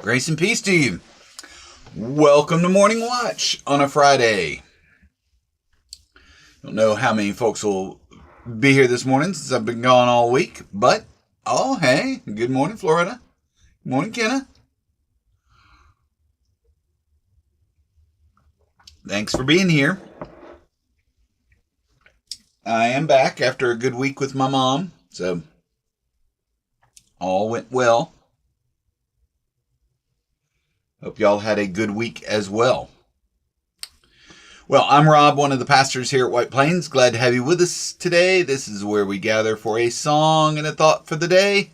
Grace and peace to you. Welcome to Morning Watch on a Friday. Don't know how many folks will be here this morning since I've been gone all week, but hey, good morning, Florida. Good morning, Kenna. Thanks for being here. I am back after a good week with my mom, so all went well. Hope y'all had a good week as well. Well, I'm Rob, one of the pastors here at White Plains. Glad to have you with us today. This is where we gather for a song and a thought for the day.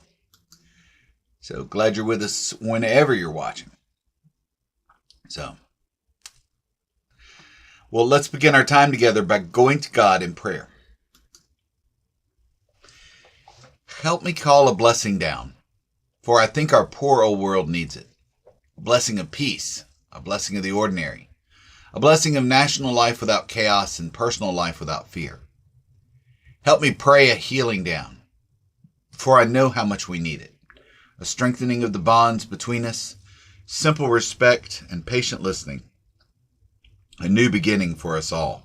So glad you're with us whenever you're watching. Well, let's begin our time together by going to God in prayer. Help me call a blessing down, for I think our poor old world needs it. A blessing of peace, a blessing of the ordinary, a blessing of national life without chaos and personal life without fear. Help me pray a healing down, for I know how much we need it. A strengthening of the bonds between us, simple respect and patient listening. A new beginning for us all.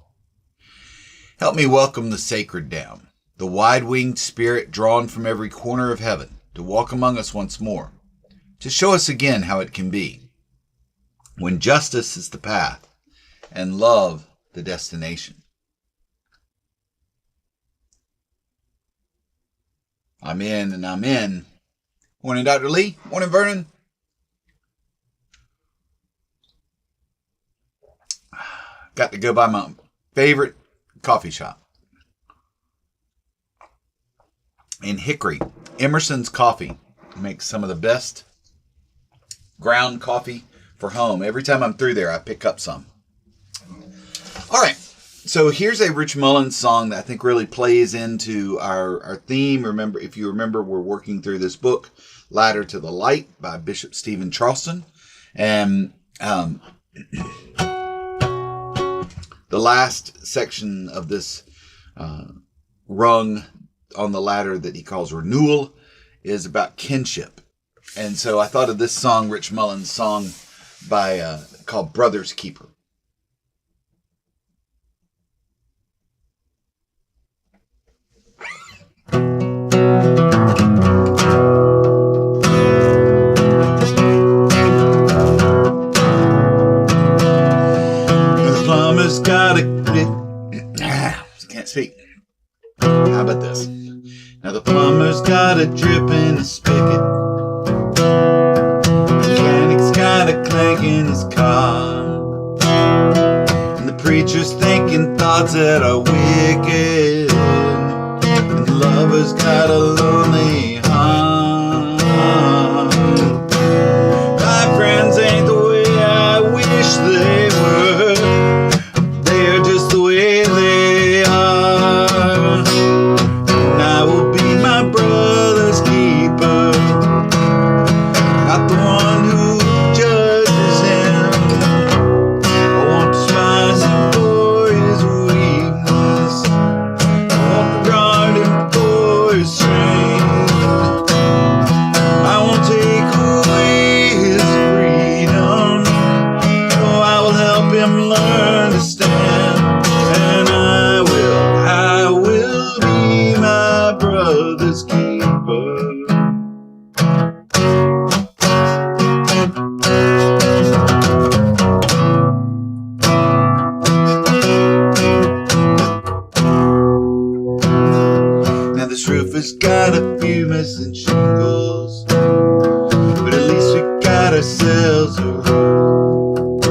Help me welcome the sacred down, the wide-winged spirit drawn from every corner of heaven to walk among us once more, to show us again how it can be, when justice is the path and love the destination. I'm in and I'm in. Morning, Dr. Lee. Morning, Vernon. Got to go by my favorite coffee shop in Hickory. Emerson's Coffee makes some of the best ground coffee for home. Every time I'm through there, I pick up some. All right. So here's a Rich Mullins song that I think really plays into our theme. If you remember, we're working through this book, Ladder to the Light by Bishop Stephen Charleston. And the last section of this rung on the ladder that he calls renewal is about kinship. And so I thought of this song, Rich Mullins' song called Brother's Keeper. The plumber's got can't speak. How about this? Now the plumber's got a drip in his spigot. Mechanic's got a clank in his car. And the preacher's thinking thoughts that are wicked. And the lover's got a lonely heart. My friends ain't the way I wish they were. They're just the way they are. And I will be my brother's keeper, not the one who judges him. I won't despise him for his weakness. I won't regard him for his strength. I won't take away his freedom. No, I will help him learn to stand. And I will be my brother's keeper. Now this roof has got a few missing shingles, but at least we got ourselves a roof.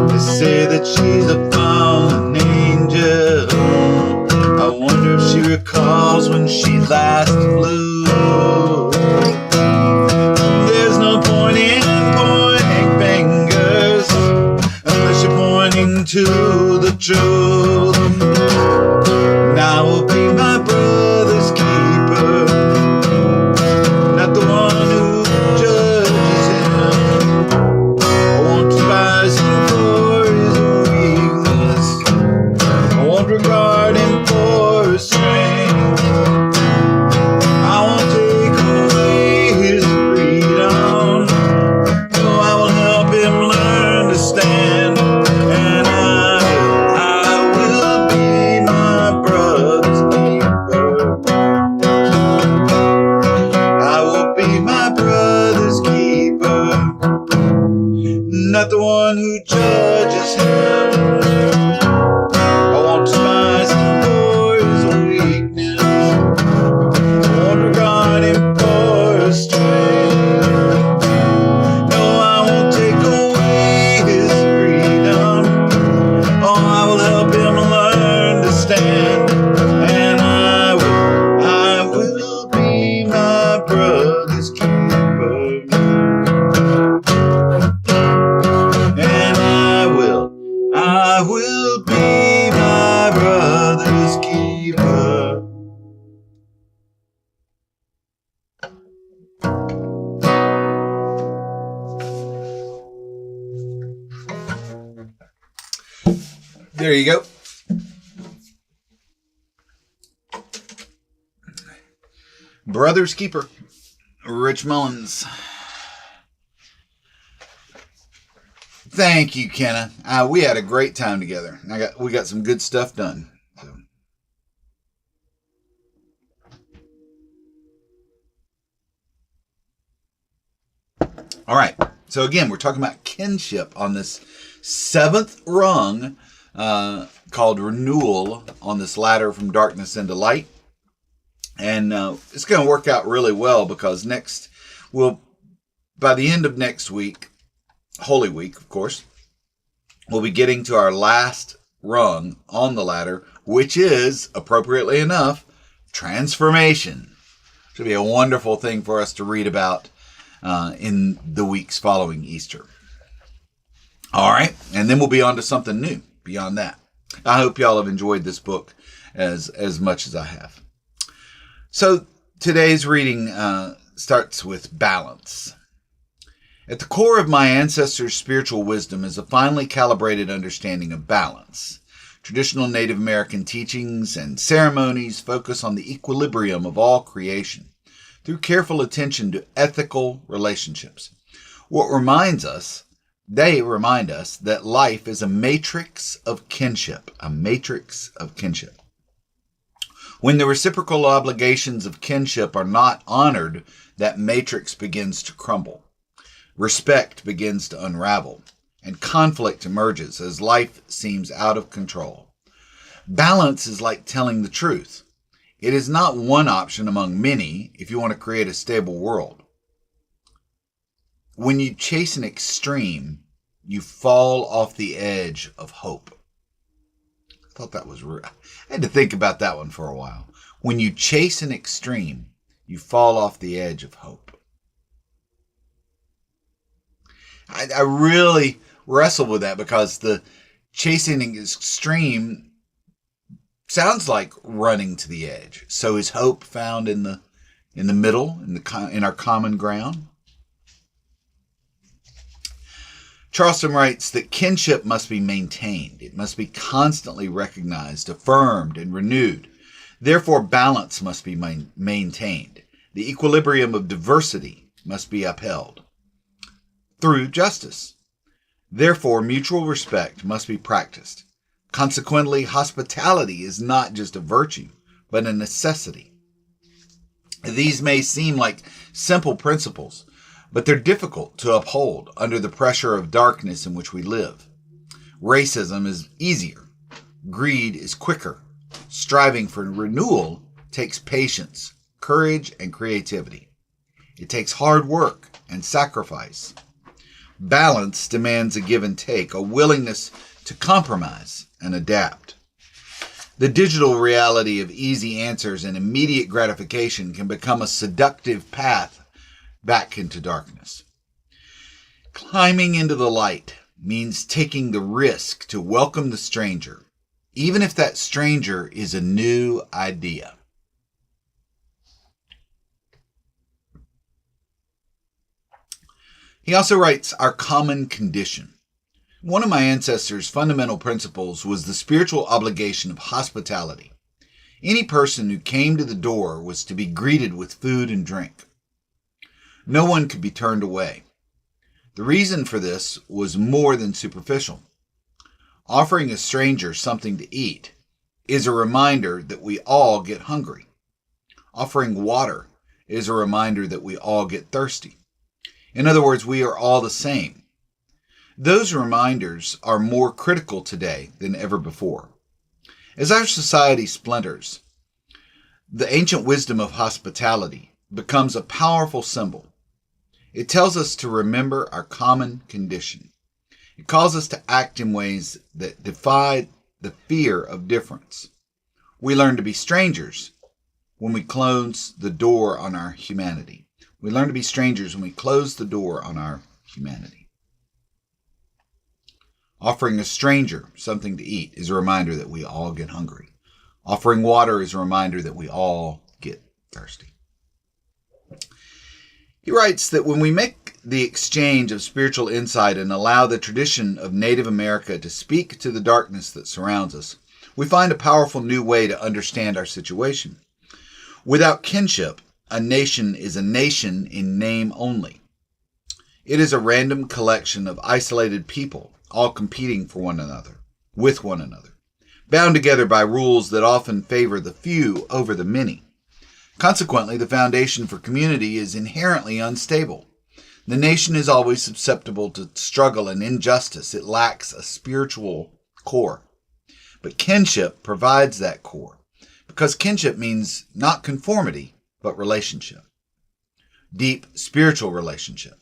They say that she's a fallen angel. I wonder if she recalls when she last flew. There's no point in pointing fingers unless you're pointing to the truth. And I will be my brother's keeper, not the one who judges him. I won't despise him for his weakness. I won't regard him for his strength. I won't take away his freedom. There you go. Brother's Keeper, Rich Mullins. Thank you, Kenna. We had a great time together. We got some good stuff done. So. All right. So again, we're talking about kinship on this 7th rung called renewal on this ladder from darkness into light. And it's going to work out really well because by the end of next week, Holy Week, of course, we'll be getting to our last rung on the ladder, which is, appropriately enough, transformation. Should be a wonderful thing for us to read about in the weeks following Easter. All right, and then we'll be on to something new beyond that. I hope y'all have enjoyed this book as much as I have. So today's reading starts with balance. At the core of my ancestors' spiritual wisdom is a finely calibrated understanding of balance. Traditional Native American teachings and ceremonies focus on the equilibrium of all creation through careful attention to ethical relationships. They remind us that life is a matrix of kinship, When the reciprocal obligations of kinship are not honored, that matrix begins to crumble. Respect begins to unravel, and conflict emerges as life seems out of control. Balance is like telling the truth. It is not one option among many if you want to create a stable world. When you chase an extreme, you fall off the edge of hope. I thought that was real. I had to think about that one for a while. When you chase an extreme, you fall off the edge of hope. I really wrestle with that because the chasing an extreme sounds like running to the edge. So is hope found in the middle, in our common ground? Charleston writes that kinship must be maintained. It must be constantly recognized, affirmed, and renewed. Therefore, balance must be maintained. The equilibrium of diversity must be upheld through justice. Therefore, mutual respect must be practiced. Consequently, hospitality is not just a virtue, but a necessity. These may seem like simple principles, but they're difficult to uphold under the pressure of darkness in which we live. Racism is easier. Greed is quicker. Striving for renewal takes patience, courage, and creativity. It takes hard work and sacrifice. Balance demands a give and take, a willingness to compromise and adapt. The digital reality of easy answers and immediate gratification can become a seductive path back into darkness. Climbing into the light means taking the risk to welcome the stranger, even if that stranger is a new idea. He also writes, our common condition. One of my ancestors' fundamental principles was the spiritual obligation of hospitality. Any person who came to the door was to be greeted with food and drink. No one could be turned away. The reason for this was more than superficial. Offering a stranger something to eat is a reminder that we all get hungry. Offering water is a reminder that we all get thirsty. In other words, we are all the same. Those reminders are more critical today than ever before. As our society splinters, the ancient wisdom of hospitality becomes a powerful symbol. It tells us to remember our common condition. It calls us to act in ways that defy the fear of difference. We learn to be strangers when we close the door on our humanity. We learn to be strangers when we close the door on our humanity. Offering a stranger something to eat is a reminder that we all get hungry. Offering water is a reminder that we all get thirsty. He writes that when we make the exchange of spiritual insight and allow the tradition of Native America to speak to the darkness that surrounds us, we find a powerful new way to understand our situation. Without kinship, a nation is a nation in name only. It is a random collection of isolated people, all competing for one another, with one another, bound together by rules that often favor the few over the many. Consequently, the foundation for community is inherently unstable. The nation is always susceptible to struggle and injustice. It lacks a spiritual core. But kinship provides that core, because kinship means not conformity, but relationship. Deep spiritual relationship.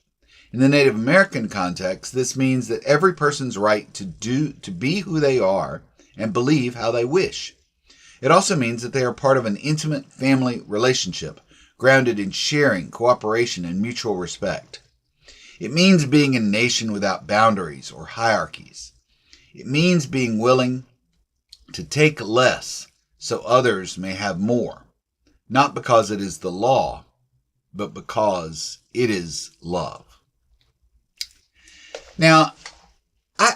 In the Native American context, this means that every person's right to be who they are and believe how they wish. It also means that they are part of an intimate family relationship, grounded in sharing, cooperation, and mutual respect. It means being a nation without boundaries or hierarchies. It means being willing to take less so others may have more, not because it is the law, but because it is love. Now, I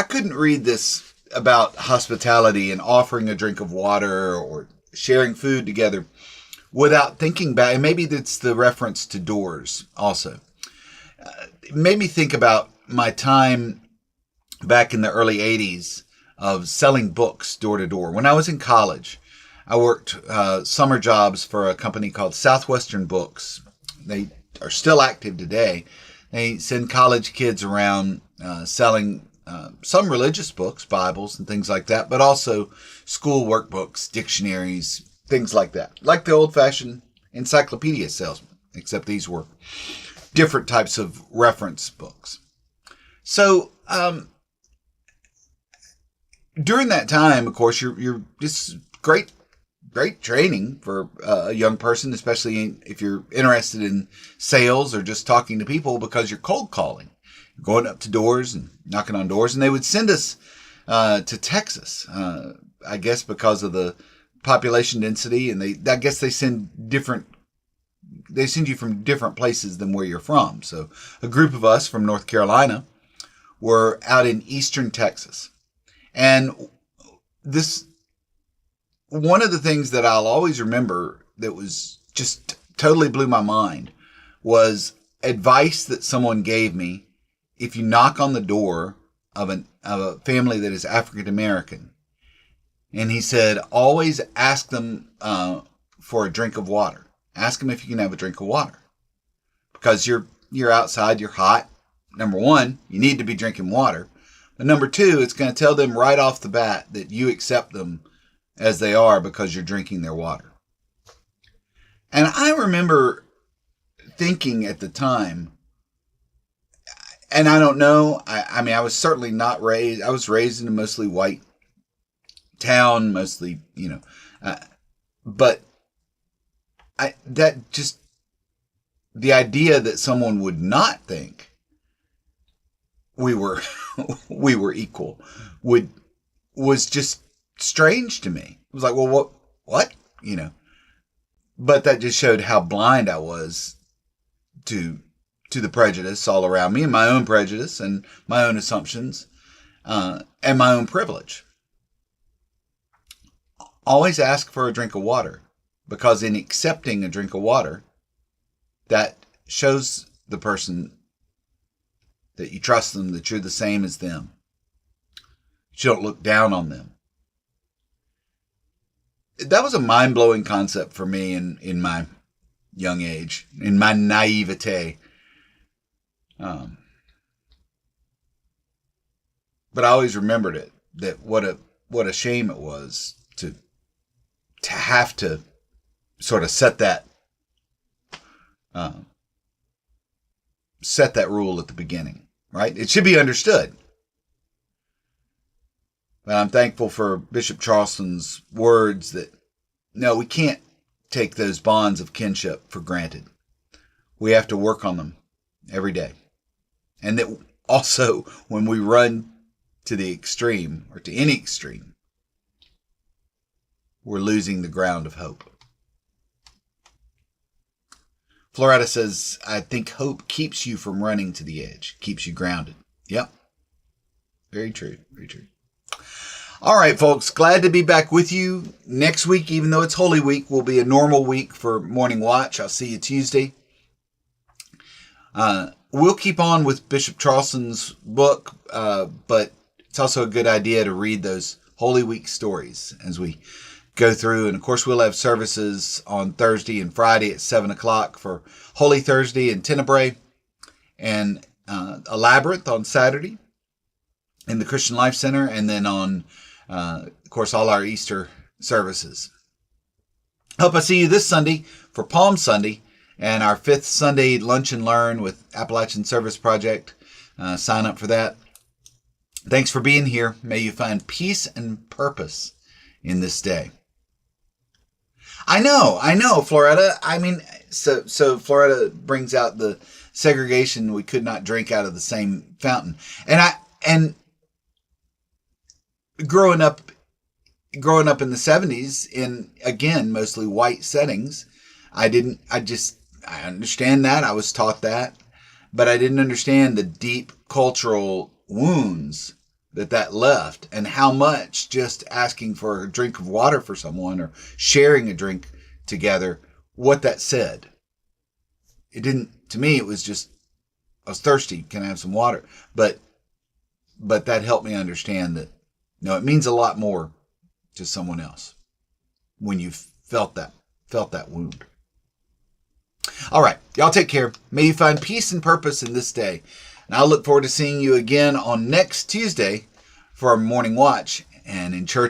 couldn't read this about hospitality and offering a drink of water or sharing food together without thinking back, and maybe that's the reference to doors also. It made me think about my time back in the early 80s of selling books door to door. When I was in college, I worked summer jobs for a company called Southwestern Books. They are still active today. They send college kids around selling some religious books, Bibles and things like that, but also school workbooks, dictionaries, things like that. Like the old-fashioned encyclopedia salesman, except these were different types of reference books. So, during that time, of course, you're just great training for a young person, especially if you're interested in sales or just talking to people, because you're cold calling, you're going up to doors and knocking on doors. And they would send us to Texas, I guess because of the population density, and I guess they send you from different places than where you're from. So a group of us from North Carolina were out in eastern Texas. And one of the things that I'll always remember that was just totally blew my mind was advice that someone gave me. If you knock on the door of a family that is African American, and he said, always ask them for a drink of water. Ask them if you can have a drink of water, because you're outside, you're hot. Number one, you need to be drinking water. But number two, it's going to tell them right off the bat that you accept them as they are because you're drinking their water. And I remember thinking at the time, and I don't know, I mean, I was certainly not raised, I was raised in a mostly white town, mostly, but the idea that someone would not think we were equal was just strange to me. It was like, well, what? But that just showed how blind I was to the prejudice all around me, and my own prejudice and my own assumptions, and my own privilege. Always ask for a drink of water, because in accepting a drink of water, that shows the person that you trust them, that you're the same as them. You don't look down on them. That was a mind-blowing concept for me in my young age, in my naivete. But I always remembered it, that what a shame it was to have to sort of set that rule at the beginning, right? It should be understood. But I'm thankful for Bishop Charleston's words that, no, we can't take those bonds of kinship for granted. We have to work on them every day. And that also, when we run to the extreme, or to any extreme, we're losing the ground of hope. Floretta says, I think hope keeps you from running to the edge, keeps you grounded. Yep. Very true. Very true. All right, folks. Glad to be back with you next week. Even though it's Holy Week, will be a normal week for Morning Watch. I'll see you Tuesday. We'll keep on with Bishop Charleston's book, but it's also a good idea to read those Holy Week stories as we go through. And of course, we'll have services on Thursday and Friday at 7 o'clock for Holy Thursday in Tenebrae, and a Labyrinth on Saturday in the Christian Life Center, and then on, of course, all our Easter services. Hope I see you this Sunday for Palm Sunday and our 5th Sunday Lunch and Learn with Appalachian Service Project. Sign up for that. Thanks for being here. May you find peace and purpose in this day. I know, Floretta. I mean, so Floretta brings out the segregation. We could not drink out of the same fountain. And growing up in the 70s in, again, mostly white settings, I understand that. I was taught that, but I didn't understand the deep cultural wounds that left, and how much just asking for a drink of water for someone or sharing a drink together, what that said. It didn't, to me, it was just, I was thirsty. Can I have some water? But that helped me understand that, no, it means a lot more to someone else when you felt that wound. All right. Y'all take care. May you find peace and purpose in this day. And I'll look forward to seeing you again on next Tuesday for our Morning Watch and in church.